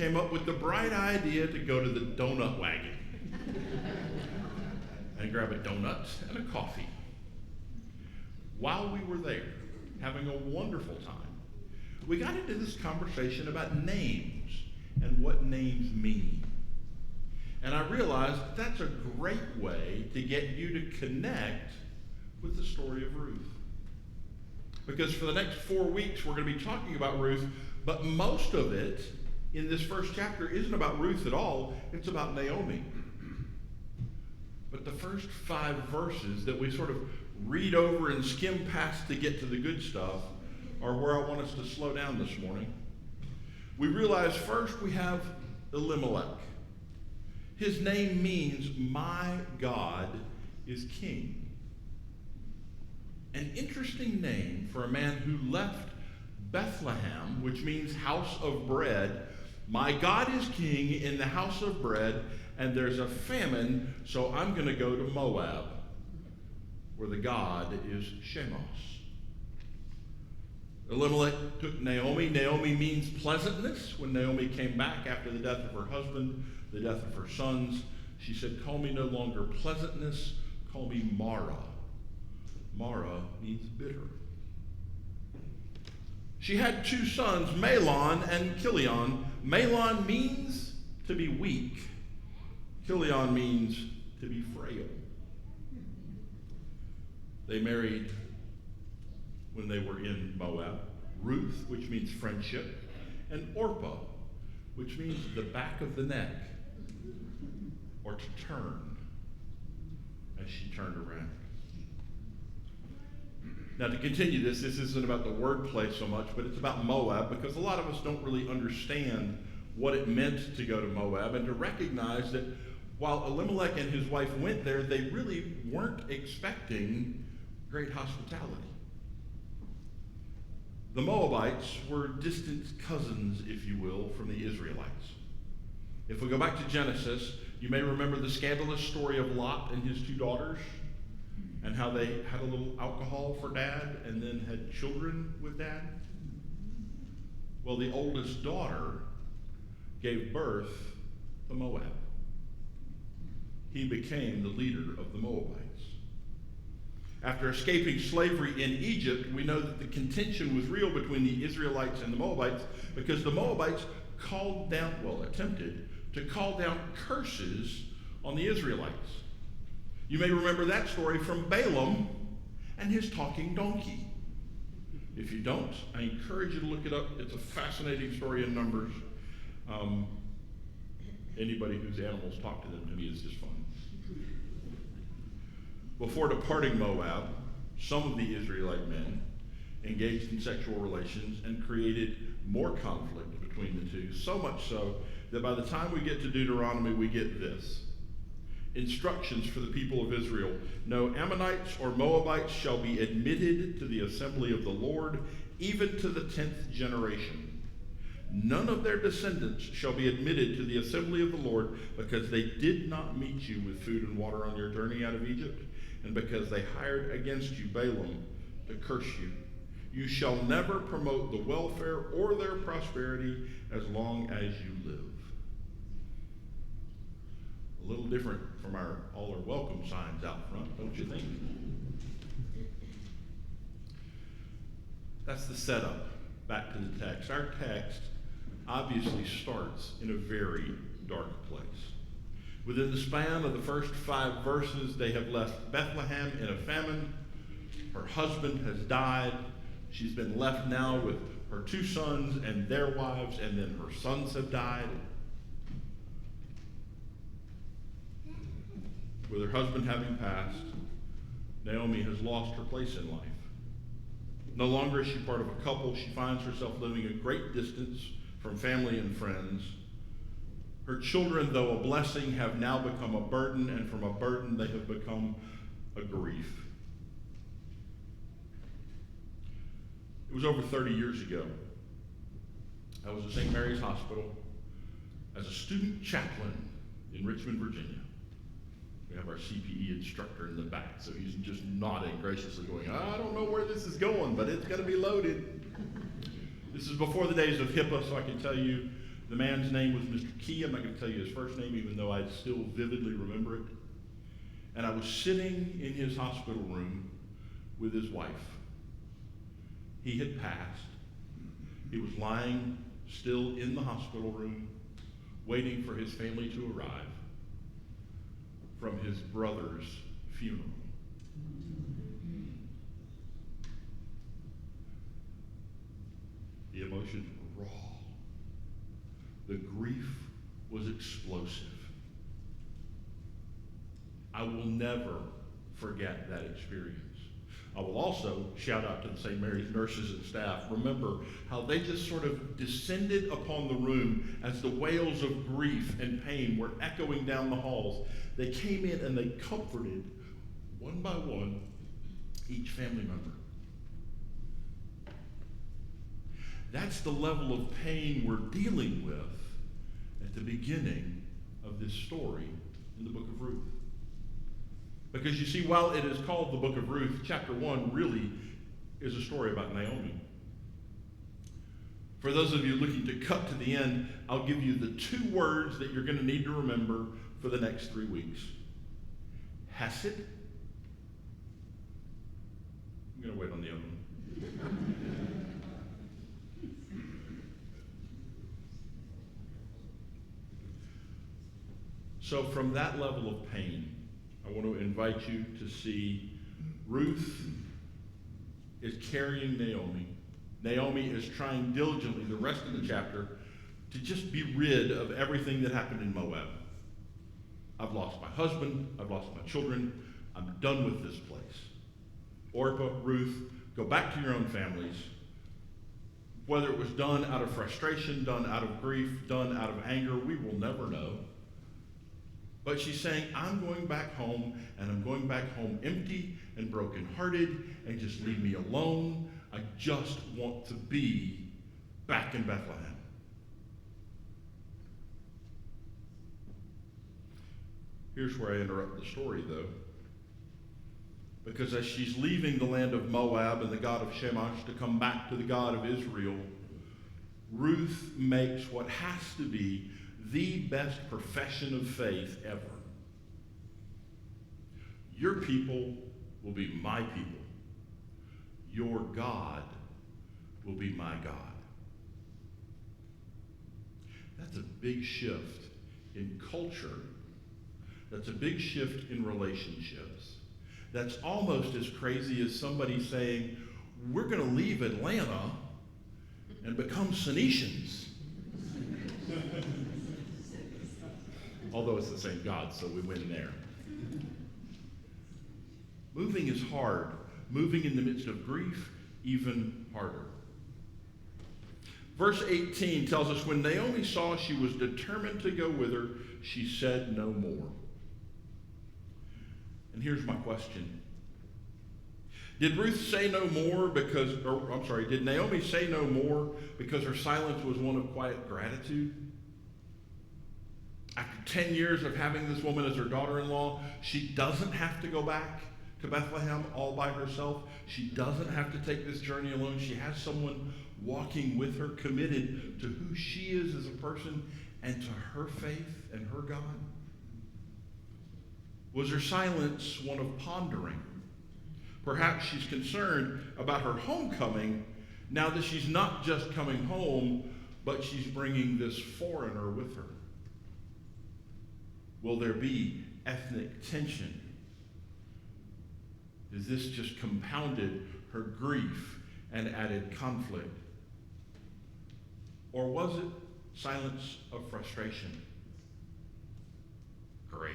came up with the bright idea to go to the donut wagon and grab a donut and a coffee. While we were there, having a wonderful time, we got into this conversation about names and what names mean. And I realized that's a great way to get you to connect with the story of Ruth. Because for the next 4 weeks, we're going to be talking about Ruth, but most of it in this first chapter isn't about Ruth at all, it's about Naomi. But the first 5 verses that we sort of read over and skim past to get to the good stuff are where I want us to slow down this morning. We realize first we have Elimelech. His name means, my God is king. An interesting name for a man who left Bethlehem, which means house of bread. My God is king in the house of bread, and there's a famine, so I'm going to go to Moab, where the god is Shemos. Elimelech took Naomi. Naomi means pleasantness. When Naomi came back after the death of her husband, the death of her sons, she said, call me no longer pleasantness, call me Mara. Mara means bitter. She had 2 sons, Mahlon and Chilion. Mahlon means to be weak. Chilion means to be frail. They married when they were in Moab. Ruth, which means friendship, and Orpah, which means the back of the neck, or to turn, as she turned around. Now, to continue this isn't about the wordplay so much, but it's about Moab, because a lot of us don't really understand what it meant to go to Moab, and to recognize that while Elimelech and his wife went there, they really weren't expecting great hospitality. The Moabites were distant cousins, if you will, from the Israelites. If we go back to Genesis, you may remember the scandalous story of Lot and his 2 daughters, and how they had a little alcohol for dad and then had children with dad. Well, the oldest daughter gave birth to Moab. He became the leader of the Moabites. After escaping slavery in Egypt, we know that the contention was real between the Israelites and the Moabites, because the Moabites attempted to call down curses on the Israelites. You may remember that story from Balaam and his talking donkey. If you don't, I encourage you to look it up. It's a fascinating story in Numbers. Anybody whose animals talk to them, to me, is just fun. Before departing Moab, some of the Israelite men engaged in sexual relations and created more conflict between the two, so much so that by the time we get to Deuteronomy, we get this. Instructions for the people of Israel. No Ammonites or Moabites shall be admitted to the assembly of the Lord, even to the 10th generation. None of their descendants shall be admitted to the assembly of the Lord, because they did not meet you with food and water on your journey out of Egypt, and because they hired against you Balaam to curse you. You shall never promote the welfare or their prosperity as long as you live. A little different from our all are welcome signs out front, don't you think? That's the setup. Back to the text. Our text obviously starts in a very dark place. Within the span of the first 5 verses, they have left Bethlehem in a famine. Her husband has died. She's been left now with her 2 sons and their wives, and then her sons have died. With her husband having passed, Naomi has lost her place in life. No longer is she part of a couple. She finds herself living a great distance from family and friends. Her children, though a blessing, have now become a burden, and from a burden they have become a grief. It was over 30 years ago. I was at St. Mary's Hospital as a student chaplain in Richmond, Virginia. We have our CPE instructor in the back, so he's just nodding graciously, going, I don't know where this is going, but it's going to be loaded. This is before the days of HIPAA, so I can tell you The man's name was Mr. Key. I'm not going to tell you his first name, even though I still vividly remember it. And I was sitting in his hospital room with his wife. He had passed. He was lying still in the hospital room, waiting for his family to arrive from his brother's funeral. The emotions were raw. The grief was explosive. I will never forget that experience. I will also shout out to the St. Mary's nurses and staff. Remember how they just sort of descended upon the room as the wails of grief and pain were echoing down the halls. They came in and they comforted, one by one, each family member. That's the level of pain we're dealing with at the beginning of this story in the book of Ruth. Because you see, while it is called the book of Ruth, chapter 1 really is a story about Naomi. For those of you looking to cut to the end, I'll give you the 2 words that you're going to need to remember for the next 3 weeks. Hesed. I'm going to wait on the other one. So from that level of pain, I want to invite you to see Ruth is carrying Naomi. Naomi is trying diligently the rest of the chapter to just be rid of everything that happened in Moab. I've lost my husband. I've lost my children. I'm done with this place. Orpah, Ruth, go back to your own families. Whether it was done out of frustration, done out of grief, done out of anger, we will never know. But she's saying, I'm going back home, and I'm going back home empty and brokenhearted, and just leave me alone. I just want to be back in Bethlehem. Here's where I interrupt the story, though. Because as she's leaving the land of Moab and the God of Shamash to come back to the God of Israel, Ruth makes what has to be the best profession of faith ever. Your people will be my people. Your God will be my God. That's a big shift in culture. That's a big shift in relationships. That's almost as crazy as somebody saying, we're going to leave Atlanta and become Senetians. Although it's the same God, so we win there. Moving is hard. Moving in the midst of grief, even harder. Verse 18 tells us, when Naomi saw she was determined to go with her, she said no more. And here's my question. Did Ruth say no more did Naomi say no more because her silence was one of quiet gratitude? After 10 years of having this woman as her daughter-in-law, she doesn't have to go back to Bethlehem all by herself. She doesn't have to take this journey alone. She has someone walking with her, committed to who she is as a person and to her faith and her God. Was her silence one of pondering? Perhaps she's concerned about her homecoming now that she's not just coming home, but she's bringing this foreigner with her. Will there be ethnic tension? Is this just compounded her grief and added conflict? Or was it silence of frustration? Great.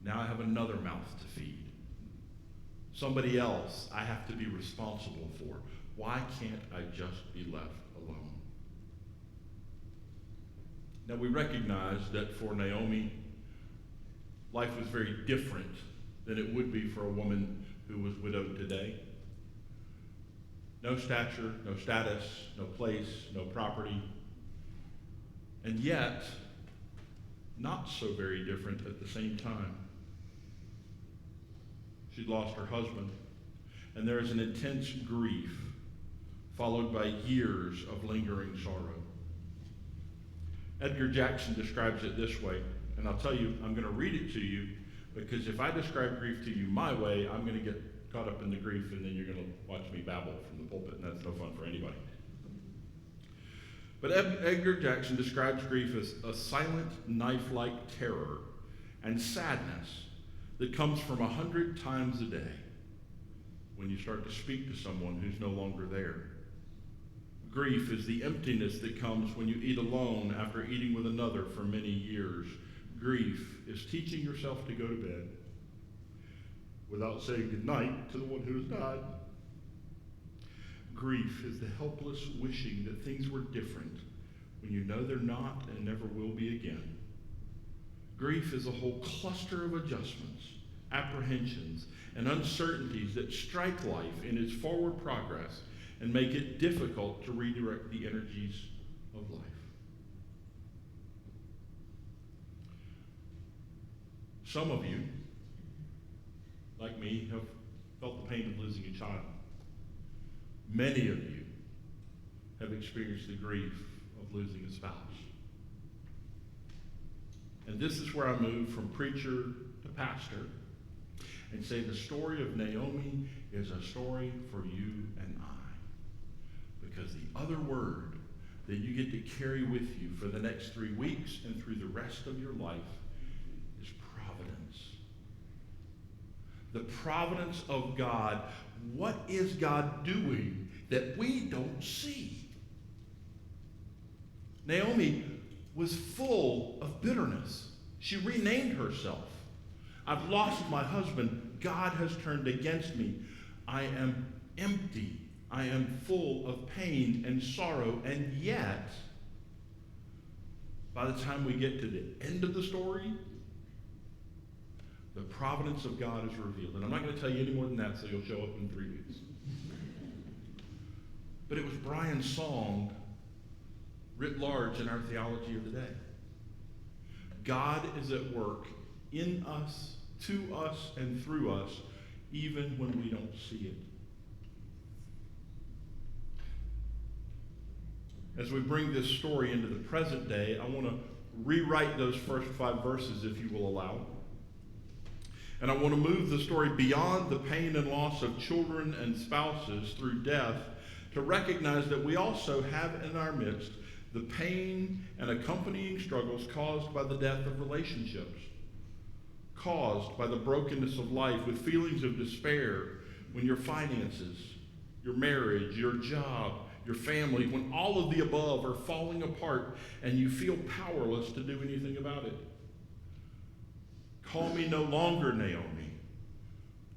Now I have another mouth to feed. Somebody else I have to be responsible for. Why can't I just be left alone? Now we recognize that for Naomi, life was very different than it would be for a woman who was widowed today. No stature, no status, no place, no property. And yet, not so very different at the same time. She'd lost her husband, and there is an intense grief followed by years of lingering sorrow. Edgar Jackson describes it this way, and I'll tell you, I'm going to read it to you, because if I describe grief to you my way, I'm going to get caught up in the grief, and then you're going to watch me babble from the pulpit, and that's no fun for anybody. But Edgar Jackson describes grief as a silent, knife-like terror and sadness that comes from 100 times a day when you start to speak to someone who's no longer there. Grief is the emptiness that comes when you eat alone after eating with another for many years. Grief is teaching yourself to go to bed without saying goodnight to the one who has died. Grief is the helpless wishing that things were different when you know they're not and never will be again. Grief is a whole cluster of adjustments, apprehensions, and uncertainties that strike life in its forward progress and make it difficult to redirect the energies of life. Some of you, like me, have felt the pain of losing a child. Many of you have experienced the grief of losing a spouse. And this is where I move from preacher to pastor and say the story of Naomi is a story for you and I. Because the other word that you get to carry with you for the next 3 weeks and through the rest of your life is providence. The providence of God. What is God doing that we don't see? Naomi was full of bitterness. She renamed herself. I've lost my husband. God has turned against me. I am empty. I am full of pain and sorrow. And yet, by the time we get to the end of the story, the providence of God is revealed. And I'm not going to tell you any more than that, so you'll show up in 3 weeks. But it was Brian's song writ large in our theology of the day. God is at work in us, to us, and through us, even when we don't see it. As we bring this story into the present day, I want to rewrite those first 5 verses, if you will allow. And I want to move the story beyond the pain and loss of children and spouses through death to recognize that we also have in our midst the pain and accompanying struggles caused by the death of relationships, caused by the brokenness of life, with feelings of despair when your finances, your marriage, your job, your family, when all of the above are falling apart and you feel powerless to do anything about it. Call me no longer Naomi.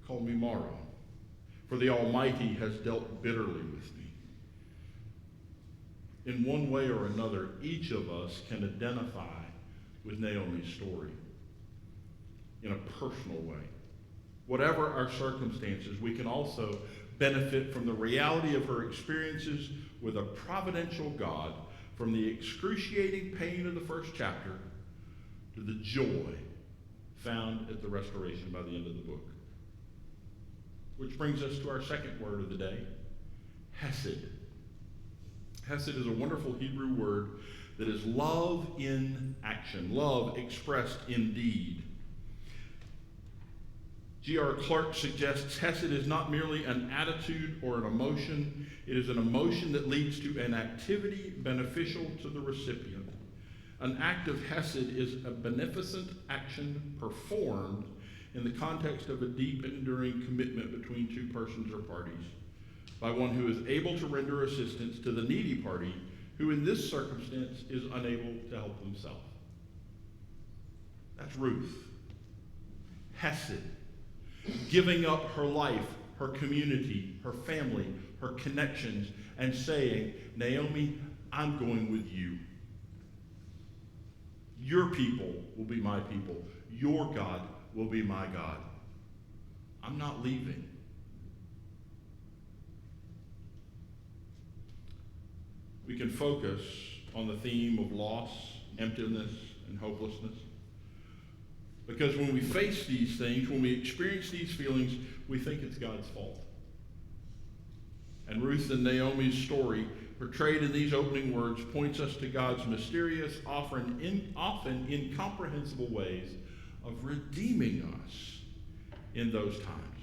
Call me Mara, for the Almighty has dealt bitterly with me. In one way or another, each of us can identify with Naomi's story in a personal way. Whatever our circumstances, we can also benefit from the reality of her experiences with a providential God, from the excruciating pain of the first chapter to the joy found at the restoration by the end of the book. Which brings us to our second word of the day, hesed. Hesed is a wonderful Hebrew word that is love in action, love expressed in deed. G.R. Clark suggests Hesed is not merely an attitude or an emotion. It is an emotion that leads to an activity beneficial to the recipient. An act of Hesed is a beneficent action performed in the context of a deep and enduring commitment between 2 persons or parties, by one who is able to render assistance to the needy party, who in this circumstance is unable to help himself. That's Ruth. Hesed. Giving up her life, her community, her family, her connections, and saying, Naomi, I'm going with you. Your people will be my people. Your God will be my God. I'm not leaving. We can focus on the theme of loss, emptiness, and hopelessness. Because when we face these things, when we experience these feelings, we think it's God's fault. And Ruth and Naomi's story portrayed in these opening words, points us to God's mysterious, often incomprehensible ways of redeeming us in those times.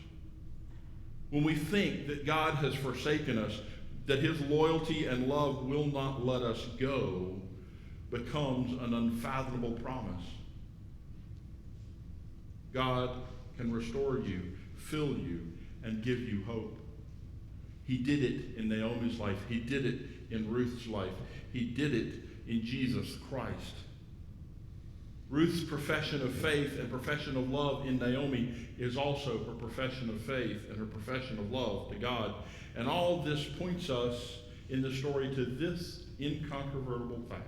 When we think that God has forsaken us, that his loyalty and love will not let us go, becomes an unfathomable promise. God can restore you, fill you, and give you hope. He did it in Naomi's life. He did it in Ruth's life. He did it in Jesus Christ. Ruth's profession of faith and profession of love in Naomi is also her profession of faith and her profession of love to God. And all this points us in the story to this incontrovertible fact.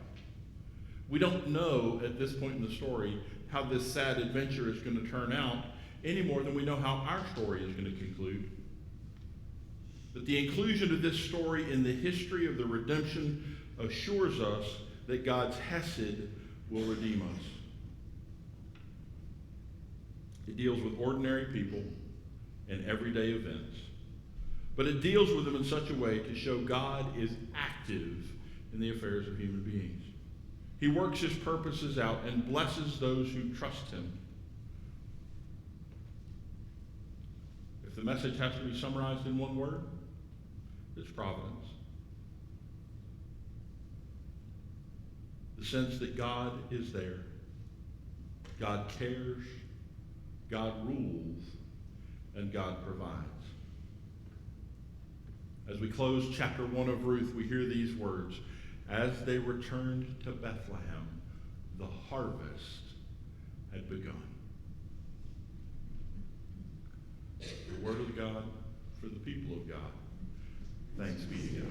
We don't know at this point in the story how this sad adventure is going to turn out any more than we know how our story is going to conclude. But the inclusion of this story in the history of the redemption assures us that God's hesed will redeem us. It deals with ordinary people and everyday events. But it deals with them in such a way to show God is active in the affairs of human beings. He works his purposes out and blesses those who trust him. If the message has to be summarized in one word, it's providence. The sense that God is there. God cares, God rules, and God provides. As we close chapter 1 of Ruth, we hear these words. As they returned to Bethlehem, the harvest had begun. The word of God for the people of God. Thanks be to God.